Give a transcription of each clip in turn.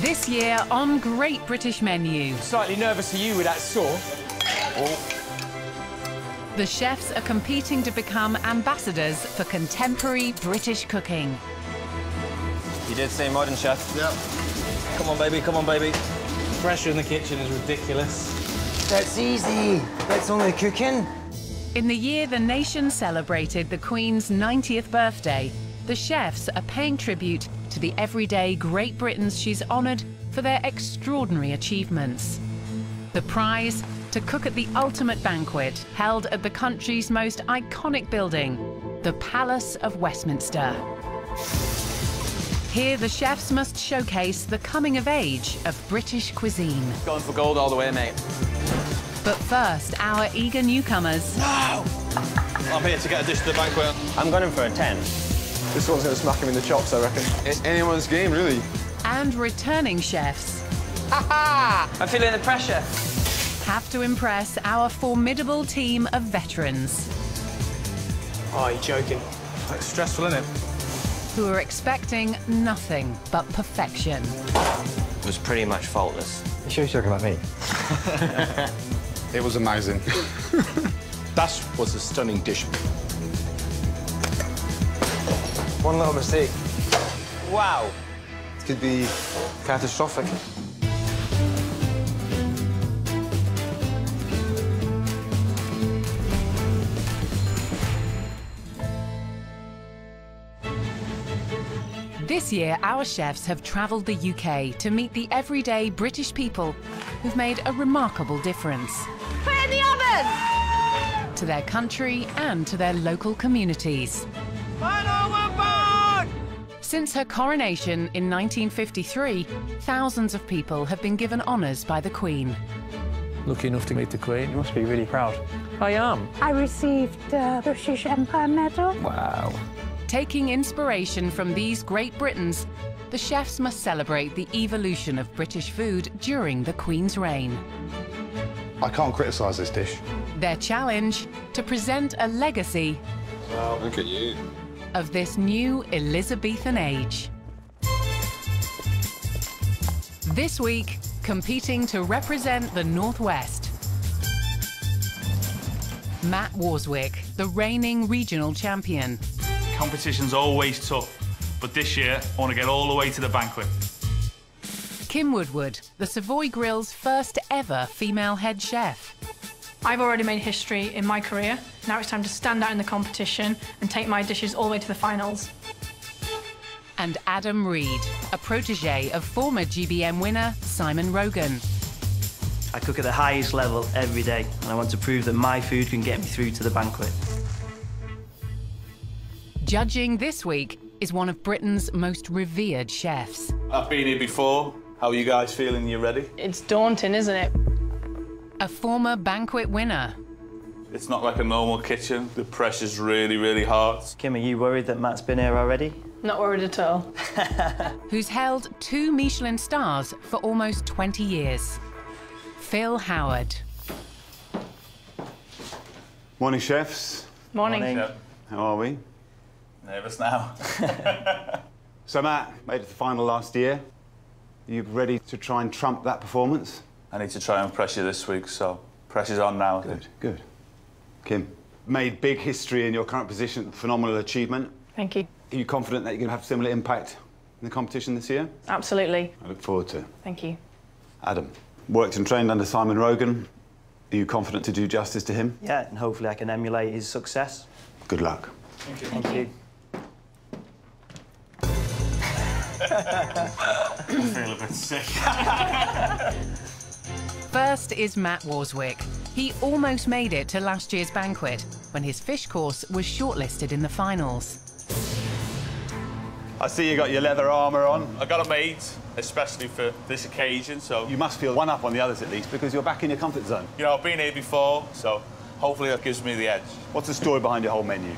This year on Great British Menu. Slightly nervous, are you, with that saw? The chefs are competing to become ambassadors for contemporary British cooking. You did say modern, chef? Yep. Come on, baby, come on, baby. Pressure in the kitchen is ridiculous. That's easy. That's only cooking. In the year the nation celebrated the Queen's 90th birthday, the chefs are paying tribute to the everyday Great Britons she's honoured for their extraordinary achievements. The prize, to cook at the ultimate banquet held at the country's most iconic building, the Palace of Westminster. Here the chefs must showcase the coming of age of British cuisine. Going for gold all the way, mate. But first, our eager newcomers. No! I'm here to get a dish to the banquet. I'm going in for a 10. This one's going to smack him in the chops, I reckon. It's anyone's game, really. And returning chefs. Ha-ha! I'm feeling the pressure. Have to impress our formidable team of veterans. Oh, you're joking. That's stressful, isn't it? Who are expecting nothing but perfection. It was pretty much faultless. You sure you're talking about me? It was amazing. That was a stunning dish. One little mistake. Wow. It could be catastrophic. This year, our chefs have travelled the UK to meet the everyday British people who've made a remarkable difference. Put it in the oven! To their country and to their local communities. Since her coronation in 1953, thousands of people have been given honours by the Queen. Lucky enough to meet the Queen. You must be really proud. I am. I received the British Empire Medal. Wow. Taking inspiration from these great Britons, the chefs must celebrate the evolution of British food during the Queen's reign. I can't criticise this dish. Their challenge, to present a legacy Wow, look at you. of this new Elizabethan age. This week, competing to represent the Northwest, Matt Warswick, the reigning regional champion. Competition's always tough, but this year I want to get all the way to the banquet. Kim Woodward, the Savoy Grill's first ever female head chef. I've already made history in my career. Now it's time to stand out in the competition and take my dishes all the way to the finals. And Adam Reed, a protege of former GBM winner Simon Rogan. I cook at the highest level every day, and I want to prove that my food can get me through to the banquet. Judging this week is one of Britain's most revered chefs. I've been here before. How are you guys feeling? You ready? It's daunting, isn't it? A former banquet winner. It's not like a normal kitchen. The pressure's really, really hard. Kim, are you worried that Matt's been here already? Not worried at all. Who's held 2 Michelin stars for almost 20 years. Phil Howard. Morning, chefs. Morning. Yep. How are we? Nervous now. So, Matt, made it to the final last year. Are you ready to try and trump that performance? I need to try and press you this week, so pressure's on now. Good, good. Kim, made big history in your current position, phenomenal achievement. Thank you. Are you confident that you're going to have similar impact in the competition this year? Absolutely. I look forward to it. Thank you. Adam, worked and trained under Simon Rogan. Are you confident to do justice to him? Yeah, and hopefully I can emulate his success. Good luck. Thank you. Thank you. I feel a bit sick. First is Matt Warswick. He almost made it to last year's banquet when his fish course was shortlisted in the finals. I see you got your leather armour on. I got it made, especially for this occasion, so... You must feel one up on the others, at least, because you're back in your comfort zone. You know, I've been here before, so hopefully that gives me the edge. What's the story behind your whole menu?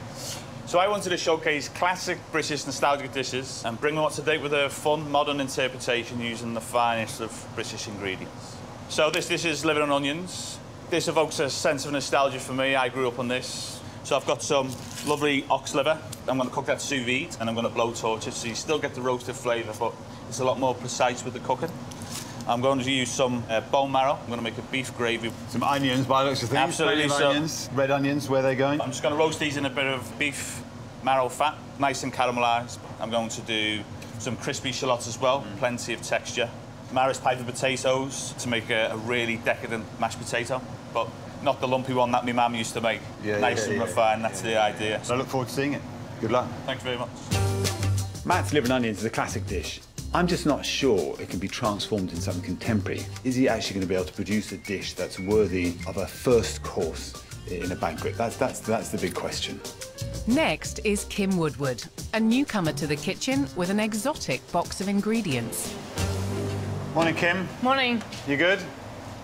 So I wanted to showcase classic British nostalgic dishes and bring them up to date with a fun, modern interpretation using the finest of British ingredients. So this dish is liver and onions. This evokes a sense of nostalgia for me. I grew up on this. So I've got some lovely ox liver. I'm going to cook that sous vide, and I'm going to blow torch it, so you still get the roasted flavour, but it's a lot more precise with the cooking. I'm going to use some bone marrow. I'm going to make a beef gravy. Some onions, by the looks of things. Absolutely. Onions, red onions, where are they going? I'm just going to roast these in a bit of beef marrow fat, nice and caramelised. I'm going to do some crispy shallots as well, plenty of texture. Maris pie for potatoes to make a really decadent mashed potato, but not the lumpy one that my mum used to make. Nice and refined, that's the idea. So I look forward to seeing it. Good luck. Thanks very much. Matt's liver and onions is a classic dish. I'm just not sure it can be transformed into something contemporary. Is he actually going to be able to produce a dish that's worthy of a first course in a banquet? That's the big question. Next is Kim Woodward, a newcomer to the kitchen with an exotic box of ingredients. Morning, Kim. Morning. You good?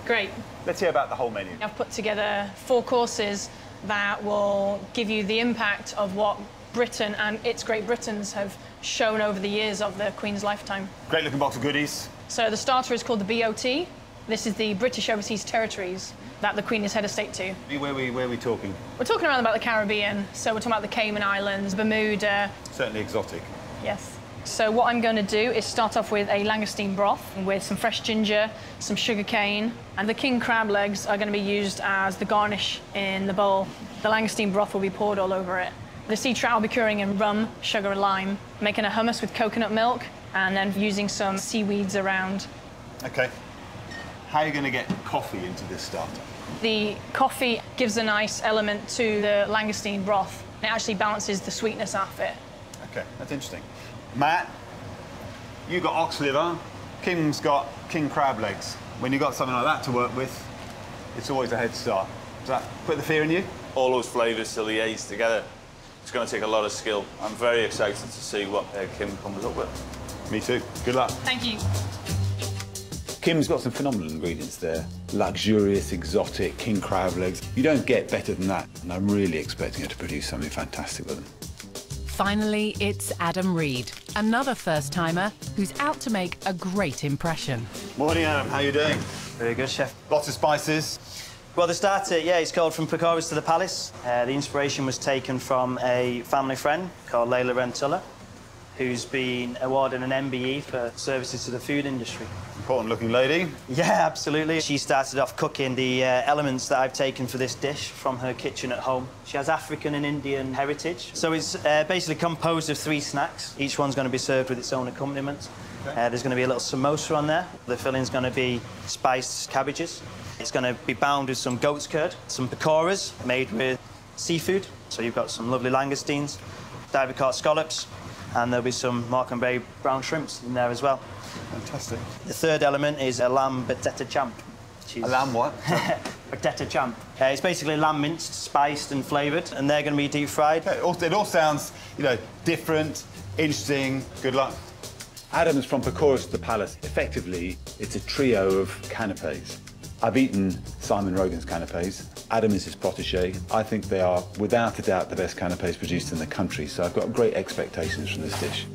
Great. Let's hear about the whole menu. I've put together 4 courses that will give you the impact of what Britain and its Great Britons have shown over the years of the Queen's lifetime. Great looking box of goodies. So the starter is called the BOT. This is the British Overseas Territories that the Queen is head of state to. Where are we talking? We're talking around about the Caribbean, so we're talking about the Cayman Islands, Bermuda. Certainly exotic. Yes. So what I'm going to do is start off with a langoustine broth with some fresh ginger, some sugar cane, and the king crab legs are going to be used as the garnish in the bowl. The langoustine broth will be poured all over it. The sea trout I'll be curing in rum, sugar and lime, making a hummus with coconut milk, and then using some seaweeds around. OK. How are you going to get coffee into this starter? The coffee gives a nice element to the langoustine broth. It actually balances the sweetness off it. OK, that's interesting. Matt, you got ox liver, Kim's got king crab legs. When you've got something like that to work with, it's always a head start. Does that put the fear in you? All those flavours to liaise together. It's going to take a lot of skill. I'm very excited to see what Kim comes up with. Me too. Good luck. Thank you. Kim's got some phenomenal ingredients there. Luxurious, exotic, king crab legs. You don't get better than that. And I'm really expecting her to produce something fantastic with them. Finally, it's Adam Reed, another first-timer who's out to make a great impression. Morning, Adam. How you doing? Very good, chef. Lots of spices. Well, the starter, yeah, it's called From Pecoris to the Palace. The inspiration was taken from a family friend called Layla Rentulla, who's been awarded an MBE for services to the food industry. Important-looking lady. Yeah, absolutely. She started off cooking the elements that I've taken for this dish from her kitchen at home. She has African and Indian heritage. So it's basically composed of 3 snacks. Each one's going to be served with its own accompaniment. Okay. There's going to be a little samosa on there. The filling's going to be spiced cabbages. It's going to be bound with some goat's curd, some pecoras made with seafood. So you've got some lovely langoustines, diving caught scallops, and there'll be some Morecambe Bay brown shrimps in there as well. Fantastic. The third element is a lamb batetta champ. A lamb what? Batetta champ. It's basically lamb minced, spiced and flavoured, and they're going to be deep fried. It all sounds, you know, different, interesting. Good luck. Adam's From Pecoris to the Palace. Effectively, it's a trio of canapés. I've eaten Simon Rogan's canapés. Adam is his protégé. I think they are, without a doubt, the best canapés produced in the country, so I've got great expectations from this dish.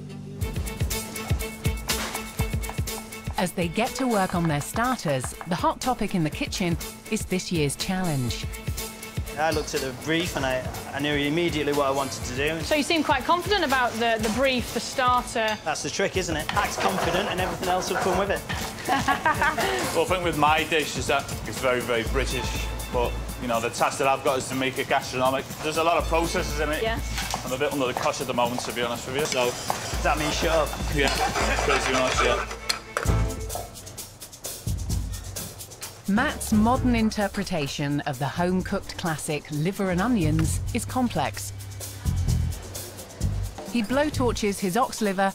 As they get to work on their starters, the hot topic in the kitchen is this year's challenge. I looked at the brief and I knew immediately what I wanted to do. So you seem quite confident about the brief, the starter. That's the trick, isn't it? Act confident and everything else will come with it. Well, the thing with my dish is that it's very, very British, but, you know, the task that I've got is to make it gastronomic. There's a lot of processes in it. Yes. I'm a bit under the cosh at the moment, to be honest with you, so... Does that mean shut up? Yeah, pretty much, yeah. Matt's modern interpretation of the home-cooked classic liver and onions is complex. He blowtorches his ox liver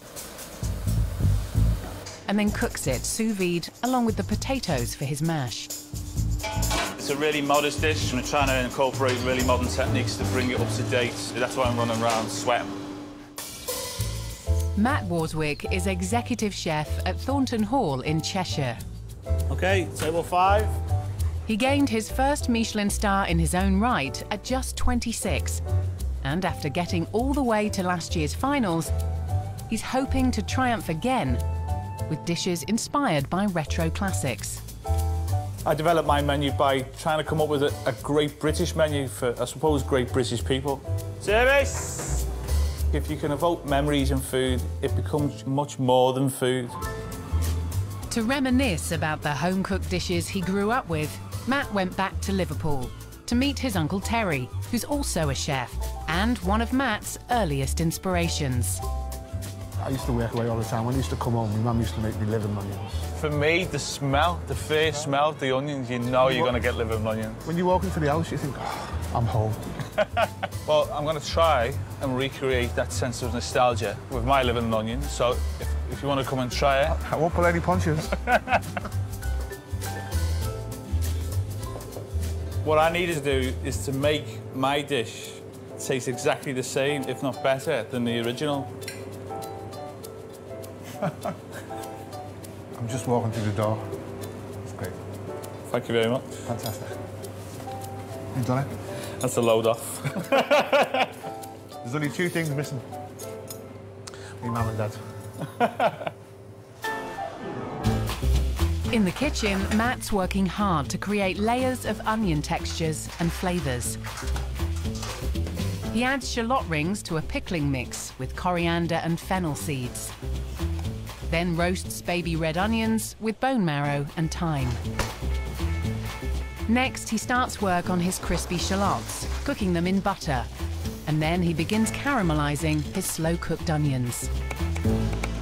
and then cooks it sous vide along with the potatoes for his mash. It's a really modest dish. I'm trying to incorporate really modern techniques to bring it up to date. That's why I'm running around sweating. Matt Warswick is executive chef at Thornton Hall in Cheshire. OK, table 5. He gained his first Michelin star in his own right at just 26. And after getting all the way to last year's finals, he's hoping to triumph again with dishes inspired by retro classics. I developed my menu by trying to come up with a great British menu for, I suppose, great British people. Service! If you can evoke memories in food, it becomes much more than food. To reminisce about the home-cooked dishes he grew up with, Matt went back to Liverpool to meet his Uncle Terry, who's also a chef, and one of Matt's earliest inspirations. I used to work away all the time. When I used to come home, my mum used to make me liver and onions. For me, the smell, the first smell of the onions, you know you're going to get liver and onions. When you walk into the house, you think, oh, I'm home. Well, I'm going to try and recreate that sense of nostalgia with my liver and onions, so if you want to come and try it... I won't pull any punches. What I needed to do is to make my dish taste exactly the same, if not better, than the original. I'm just walking through the door. It's great. Thank you very much. Fantastic. You done it? That's a load off. There's only 2 things missing. Me mum and dad. In the kitchen, Matt's working hard to create layers of onion textures and flavours. He adds shallot rings to a pickling mix with coriander and fennel seeds. Then roasts baby red onions with bone marrow and thyme. Next, he starts work on his crispy shallots, cooking them in butter. And then he begins caramelising his slow-cooked onions.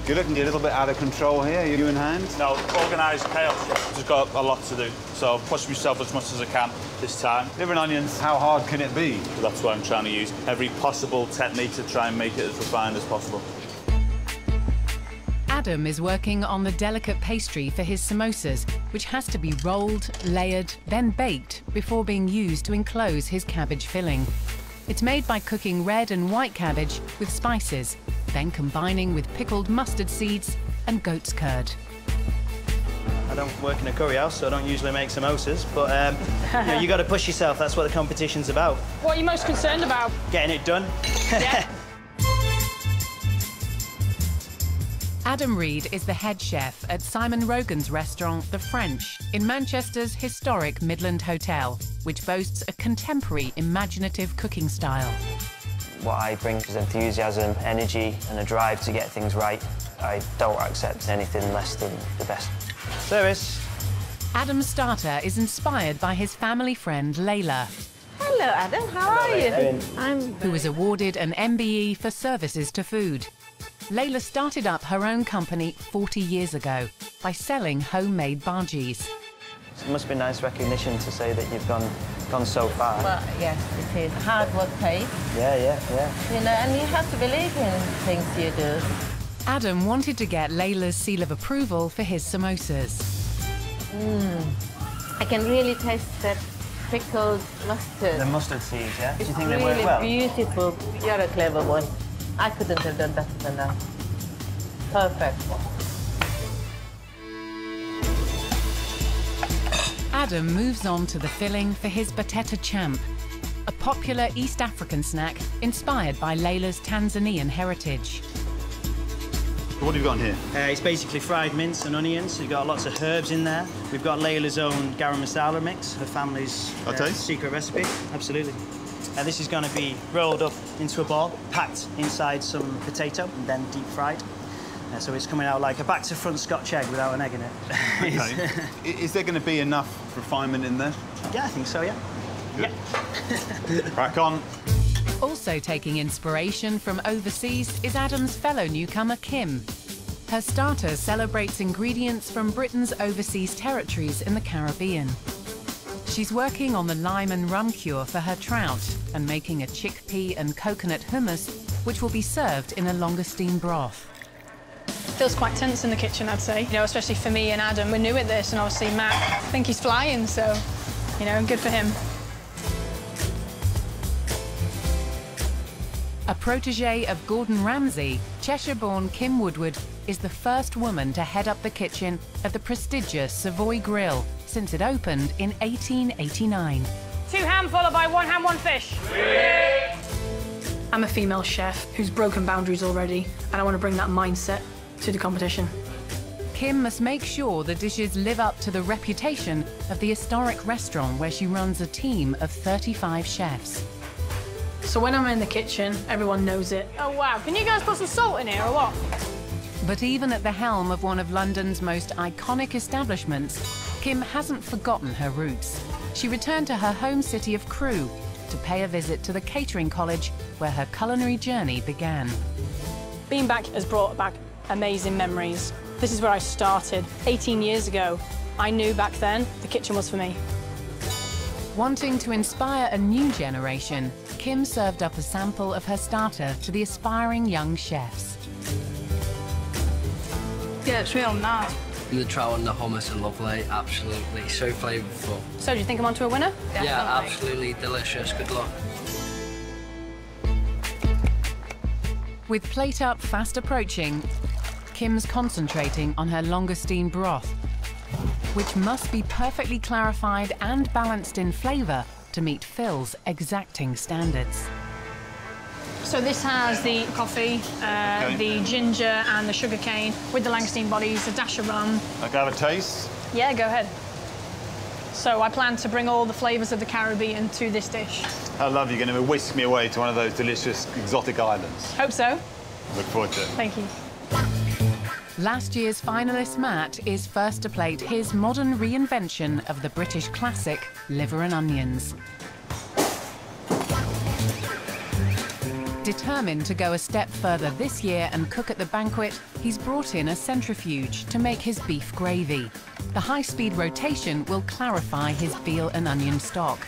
You're looking a little bit out of control here, you in hand? No, organised chaos. Just got a lot to do, so I'll push myself as much as I can this time. Liver and onions, how hard can it be? That's why I'm trying to use every possible technique to try and make it as refined as possible. Adam is working on the delicate pastry for his samosas, which has to be rolled, layered, then baked before being used to enclose his cabbage filling. It's made by cooking red and white cabbage with spices, then combining with pickled mustard seeds and goat's curd. I don't work in a curry house, so I don't usually make samosas, but you know, you got to push yourself. That's what the competition's about. What are you most concerned about? Getting it done. Yeah. Adam Reed is the head chef at Simon Rogan's restaurant, The French, in Manchester's historic Midland Hotel, which boasts a contemporary, imaginative cooking style. What I bring is enthusiasm, energy and a drive to get things right. I don't accept anything less than the best. Service. Adam's starter is inspired by his family friend Layla. Hello, Adam. How are you? Who was awarded an MBE for services to food. Layla started up her own company 40 years ago by selling homemade bhajis. It must be nice recognition to say that you've gone so far. Well, yes, it is. Hard work pays. Yeah. You know, and you have to believe in things you do. Adam wanted to get Layla's seal of approval for his samosas. I can really taste that pickled mustard. The mustard seeds, yeah? Do you think Really they work well? beautiful. You're a clever one. I couldn't have done better than that. Perfect. Adam moves on to the filling for his batata champ, a popular East African snack inspired by Layla's Tanzanian heritage. What have you got in here? It's basically fried mince and onions. You've got lots of herbs in there. We've got Layla's own garam masala mix, her family's secret recipe. Absolutely. This is going to be rolled up into a ball, packed inside some potato, and then deep fried. So it's coming out like a back-to-front Scotch egg without an egg in it. Okay. Is there going to be enough refinement in there? Yeah, I think so, yeah. Good. Yeah. Crack on. Also taking inspiration from overseas is Adam's fellow newcomer, Kim. Her starter celebrates ingredients from Britain's overseas territories in the Caribbean. She's working on the lime and rum cure for her trout and making a chickpea and coconut hummus, which will be served in a langoustine broth. Feels quite tense in the kitchen, I'd say. You know, especially for me and Adam. We're new at this, and obviously Matt, I think he's flying, so, you know, good for him. A protege of Gordon Ramsay, Cheshire-born Kim Woodward is the first woman to head up the kitchen at the prestigious Savoy Grill since it opened in 1889. 2 ham followed by 1 ham, 1 fish. I'm a female chef who's broken boundaries already, and I want to bring that mindset to the competition. Kim must make sure the dishes live up to the reputation of the historic restaurant where she runs a team of 35 chefs. So when I'm in the kitchen, everyone knows it. Oh, wow. Can you guys put some salt in here or what? But even at the helm of one of London's most iconic establishments, Kim hasn't forgotten her roots. She returned to her home city of Crewe to pay a visit to the catering college where her culinary journey began. Being back has brought back amazing memories. This is where I started 18 years ago. I knew back then the kitchen was for me. Wanting to inspire a new generation, Kim served up a sample of her starter to the aspiring young chefs. Yeah, it's real nice. The trout and the hummus are lovely, absolutely, so flavourful. So, do you think I'm onto a winner? Definitely. Yeah, absolutely delicious, good luck. With plate up fast approaching, Kim's concentrating on her langoustine broth, which must be perfectly clarified and balanced in flavour to meet Phil's exacting standards. So this has the coffee, the ginger and the sugar cane with the langoustine bodies, a dash of rum. I can have a taste? Yeah, go ahead. So I plan to bring all the flavours of the Caribbean to this dish. How lovely, you're going to whisk me away to one of those delicious exotic islands. Hope so. Look forward to it. Thank you. Last year's finalist Matt is first to plate his modern reinvention of the British classic liver and onions. Determined to go a step further this year and cook at the banquet, he's brought in a centrifuge to make his beef gravy. The high-speed rotation will clarify his veal and onion stock.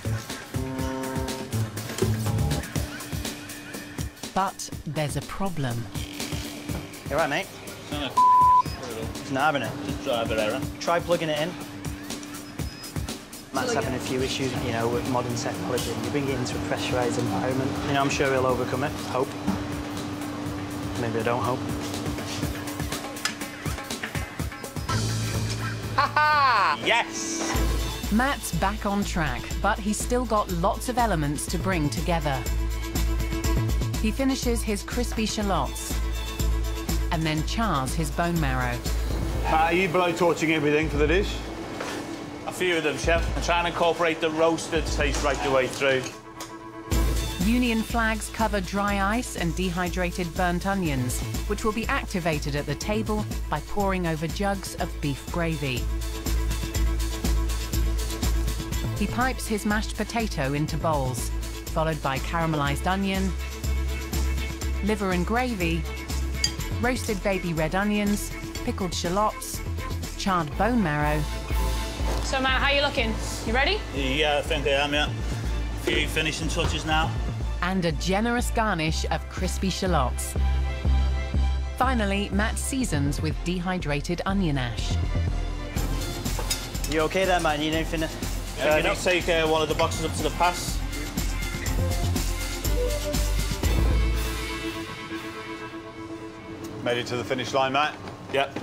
But there's a problem. You right, mate? It's not having it. Just try a bit error. Try plugging it in. Matt's having a few issues, you know, with modern technology. You bring it into a pressurised environment. You know, I'm sure he'll overcome it. Hope. Maybe I don't hope. Ha-ha! Yes! Matt's back on track, but he's still got lots of elements to bring together. He finishes his crispy shallots and then chars his bone marrow. Are you blowtorching everything for the dish? A few of them, chef. I'm trying to incorporate the roasted taste right the way through. Union flags cover dry ice and dehydrated burnt onions, which will be activated at the table by pouring over jugs of beef gravy. He pipes his mashed potato into bowls, followed by caramelized onion, liver and gravy, roasted baby red onions, pickled shallots, charred bone marrow. So, Matt, how you looking? You ready? Yeah, I think I am, yeah. A few finishing touches now. And a generous garnish of crispy shallots. Finally, Matt seasons with dehydrated onion ash. You OK there, man? You need anything? Can you take one of the boxes up to the pass? Made it to the finish line, Matt? Yep.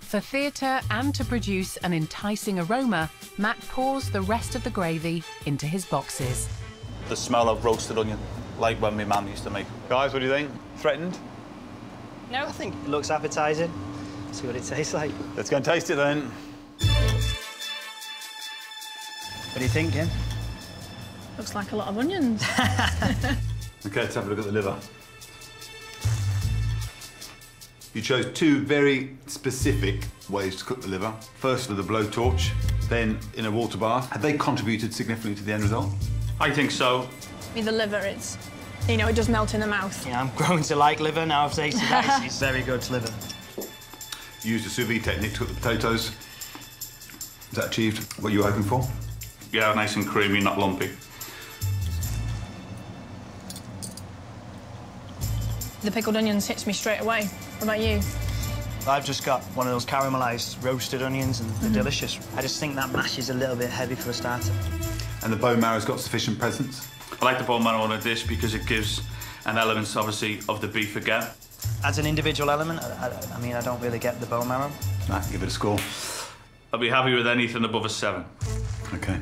For theatre and to produce an enticing aroma, Matt pours the rest of the gravy into his boxes. The smell of roasted onion, like when my mum used to make. Guys, what do you think? Threatened? No. I think it looks appetising. See what it tastes like. Let's go and taste it then. What do you think, Kim? Looks like a lot of onions. OK, let's have a look at the liver. You chose two very specific ways to cook the liver. First with a blowtorch, then in a water bath. Have they contributed significantly to the end result? I think so. The liver, it's, you know, it does melt in the mouth. Yeah, I'm growing to like liver now. I've tasted that. It's very good liver. You used a sous vide technique to cook the potatoes. Has that achieved what you were hoping for? Yeah, nice and creamy, not lumpy. The pickled onions hits me straight away. What about you? I've just got one of those caramelised roasted onions and they're delicious. I just think that mash is a little bit heavy for a starter. And the bone marrow's got sufficient presence? I like the bone marrow on a dish because it gives an element, obviously, of the beef again. As an individual element, I mean, I don't really get the bone marrow. Nah, give it a score. I'll be happy with anything above a 7. OK.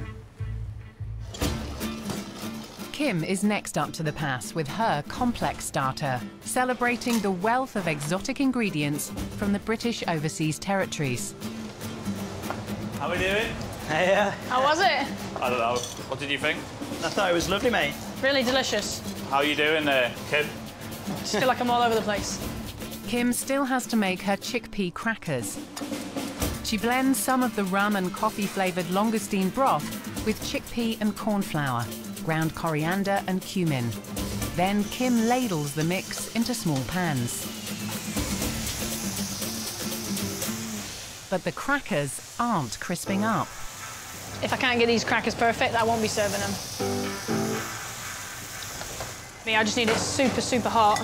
Kim is next up to the pass with her complex starter, celebrating the wealth of exotic ingredients from the British Overseas Territories. How are we doing? Hey, How was it? I don't know. What did you think? I thought it was lovely, mate. Really delicious. How are you doing there, Kim? Just feel like I'm all over the place. Kim still has to make her chickpea crackers. She blends some of the rum and coffee-flavoured langoustine broth with chickpea and corn flour, ground coriander and cumin. Then Kim ladles the mix into small pans. But the crackers aren't crisping up. If I can't get these crackers perfect, I won't be serving them. I just need it super, super hot.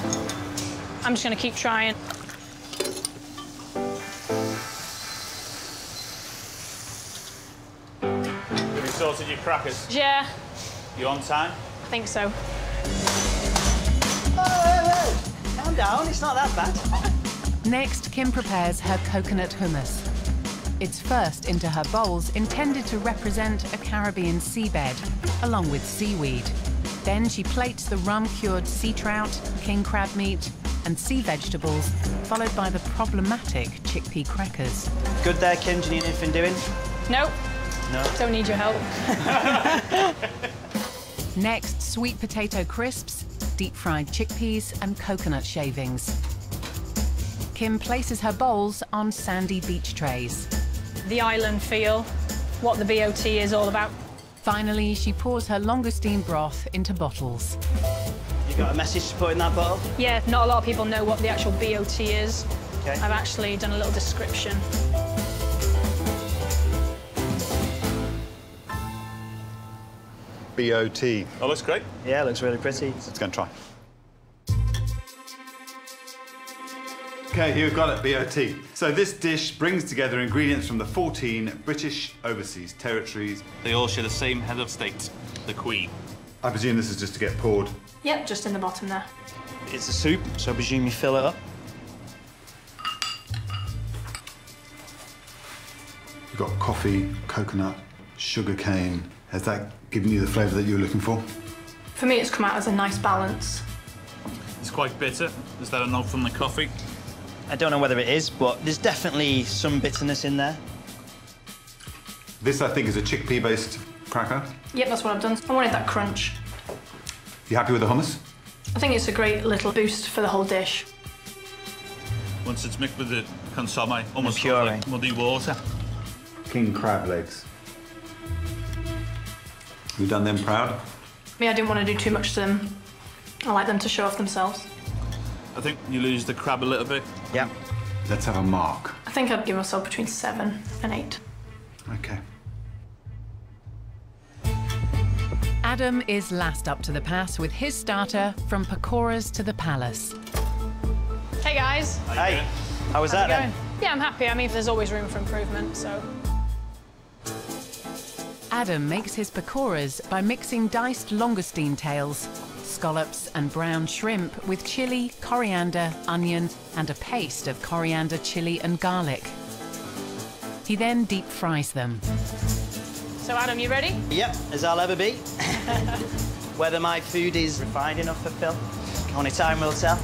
I'm just going to keep trying. Have you sorted your crackers? Yeah. You on time? I think so. Oh, calm down, it's not that bad. Next, Kim prepares her coconut hummus. It's first into her bowls intended to represent a Caribbean seabed, along with seaweed. Then she plates the rum-cured sea trout, king crab meat, and sea vegetables, followed by the problematic chickpea crackers. Good there, Kim. Do you need anything doing? Nope. No. Don't need your help. Next, sweet potato crisps, deep-fried chickpeas, and coconut shavings. Kim places her bowls on sandy beach trays. The island feel, what the BOT is all about. Finally, she pours her langoustine broth into bottles. You got a message to put in that bottle? Yeah, not a lot of people know what the actual BOT is. Okay. I've actually done a little description. BOT. Oh, looks great. Yeah, it looks really pretty. Let's go and try. Okay, here we've got it, BOT. So this dish brings together ingredients from the 14 British Overseas Territories. They all share the same head of state, the Queen. I presume this is just to get poured. Yep, just in the bottom there. It's a soup, so I presume you fill it up. You've got coffee, coconut, sugar cane. Has that given you the flavour that you were looking for? For me, it's come out as a nice balance. It's quite bitter. Is that a note from the coffee? I don't know whether it is, but there's definitely some bitterness in there. This, I think, is a chickpea-based cracker. Yep, that's what I've done. I wanted that crunch. You happy with the hummus? I think it's a great little boost for the whole dish. Once it's mixed with the consomme, almost puree. like muddy water. King crab legs. We've done them proud. I didn't want to do too much to them. I like them to show off themselves. I think you lose the crab a little bit. Yeah. Let's have a mark. I think I'd give myself between 7 and 8. Okay. Adam is last up to the pass with his starter from pakoras to the palace. Hey guys. Hey, how was that then? Yeah, I'm happy. I mean, there's always room for improvement, so. Adam makes his pakoras by mixing diced langoustine tails, scallops and brown shrimp with chili, coriander, onion and a paste of coriander, chili and garlic. He then deep fries them. So Adam, you ready? Yep, as I'll ever be. Whether my food is refined enough for Phil, only time will tell.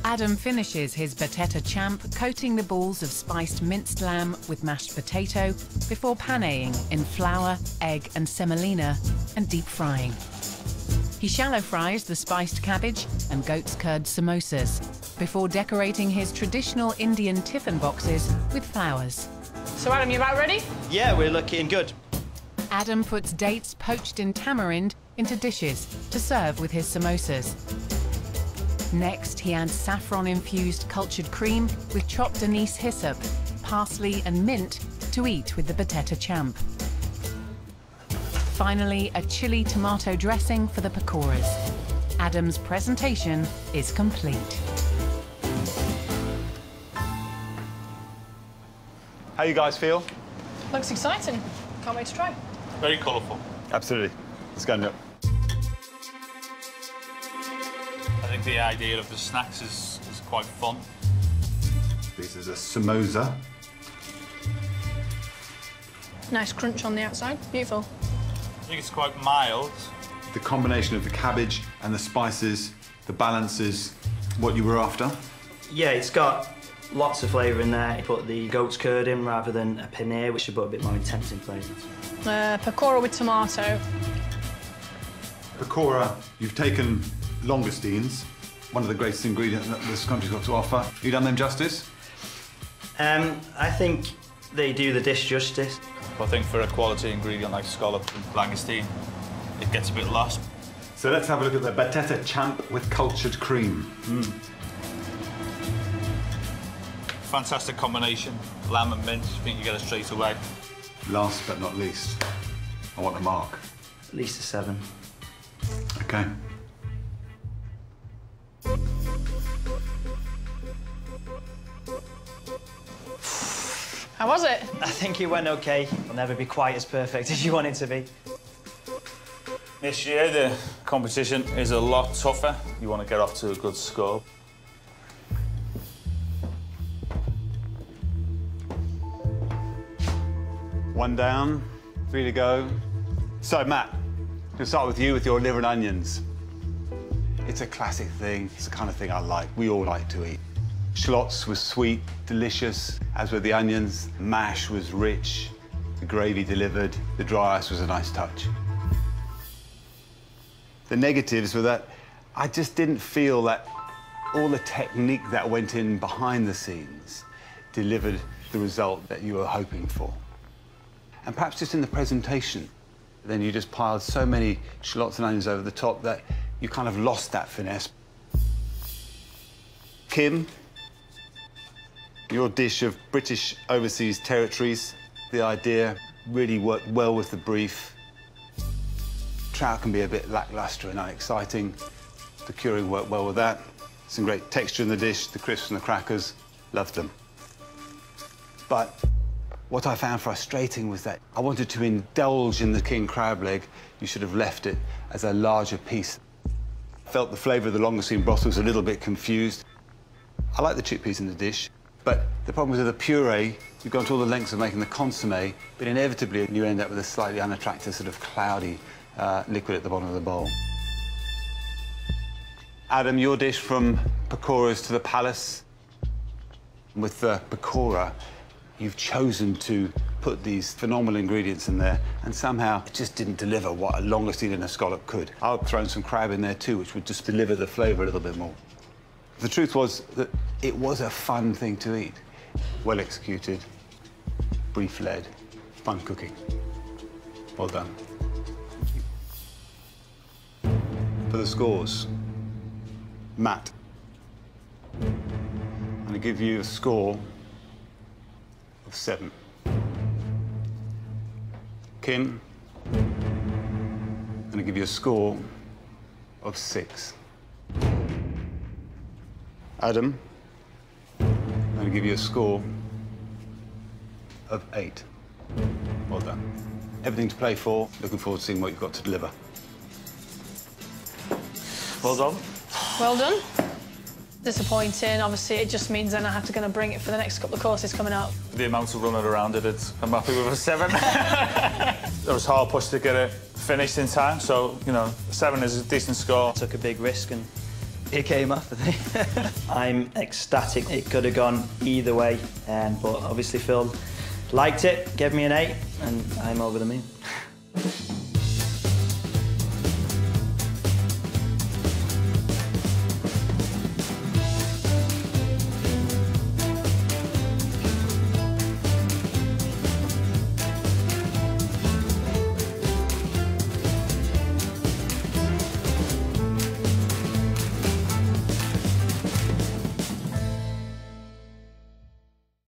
Adam finishes his batetta champ, coating the balls of spiced minced lamb with mashed potato before panéing in flour, egg and semolina and deep frying. He shallow fries the spiced cabbage and goat's curd samosas before decorating his traditional Indian tiffin boxes with flowers. So Adam, you about ready? Yeah, we're looking good. Adam puts dates poached in tamarind into dishes to serve with his samosas. Next, he adds saffron-infused cultured cream with chopped anise hyssop, parsley and mint to eat with the batetta champ. Finally, a chili tomato dressing for the pakoras. Adam's presentation is complete. How you guys feel? Looks exciting. Can't wait to try. Very colourful. Absolutely. Let's go and look. I think the idea of the snacks is quite fun. This is a samosa. Nice crunch on the outside. Beautiful. I think it's quite mild. the combination of the cabbage and the spices, the balance is what you were after? Yeah, it's got lots of flavour in there. I put the goat's curd in rather than a paneer, which should put a bit more intense in flavour. Pakora with tomato. Pakora, you've taken langoustines, one of the greatest ingredients that this country's got to offer. Have you done them justice? I think they do the dish justice. I think for a quality ingredient like scallop and langoustine, it gets a bit lost. So let's have a look at the batata champ with cultured cream. Fantastic combination. Lamb and mint, I think you get it straight away. Last but not least, I want a mark. At least a 7. Okay. How was it? I think it went okay. It'll never be quite as perfect as you want it to be. This year, the competition is a lot tougher. You want to get off to a good score. One down, 3 to go. So, Matt, we'll start with you with your liver and onions. It's a classic thing. It's the kind of thing I like. We all like to eat. Shallots was sweet, delicious, as were the onions. Mash was rich. The gravy delivered. The dry ice was a nice touch. The negatives were that I just didn't feel that all the technique that went in behind the scenes delivered the result that you were hoping for. And perhaps just in the presentation, then you just piled so many shallots and onions over the top that you kind of lost that finesse. Kim, your dish of British overseas territories, the idea really worked well with the brief. Trout can be a bit lacklustre and unexciting. The curing worked well with that. Some great texture in the dish, the crisps and the crackers, loved them. But what I found frustrating was that I wanted to indulge in the king crab leg. You should have left it as a larger piece. Felt the flavour of the langoustine broth was a little bit confused. I like the chickpeas in the dish, but the problem was with the puree, you've gone to all the lengths of making the consommé, but inevitably you end up with a slightly unattractive, sort of cloudy liquid at the bottom of the bowl. Adam, your dish from pakoras to the palace. With the pakora, you've chosen to put these phenomenal ingredients in there, and somehow it just didn't deliver what a langoustine and a scallop could. I'll throw in some crab in there too, which would just deliver the flavour a little bit more. The truth was that it was a fun thing to eat. Well executed, brief-led, fun cooking. Well done. For the scores, Matt, I'm going to give you a score of 7. Kim, I'm going to give you a score of 6. Adam, I'm going to give you a score of 8. Well done. Everything to play for. Looking forward to seeing what you've got to deliver. Well done. Well done. Disappointing. Obviously, it just means then I have to bring it for the next couple of courses coming up. The amount of running around it, I'm happy with a 7. It was hard pushed to get it finished in time, so, you know, 7 is a decent score. Took a big risk and it came off, I think. I'm ecstatic. It could have gone either way, but obviously Phil liked it, gave me an 8, and I'm over the moon.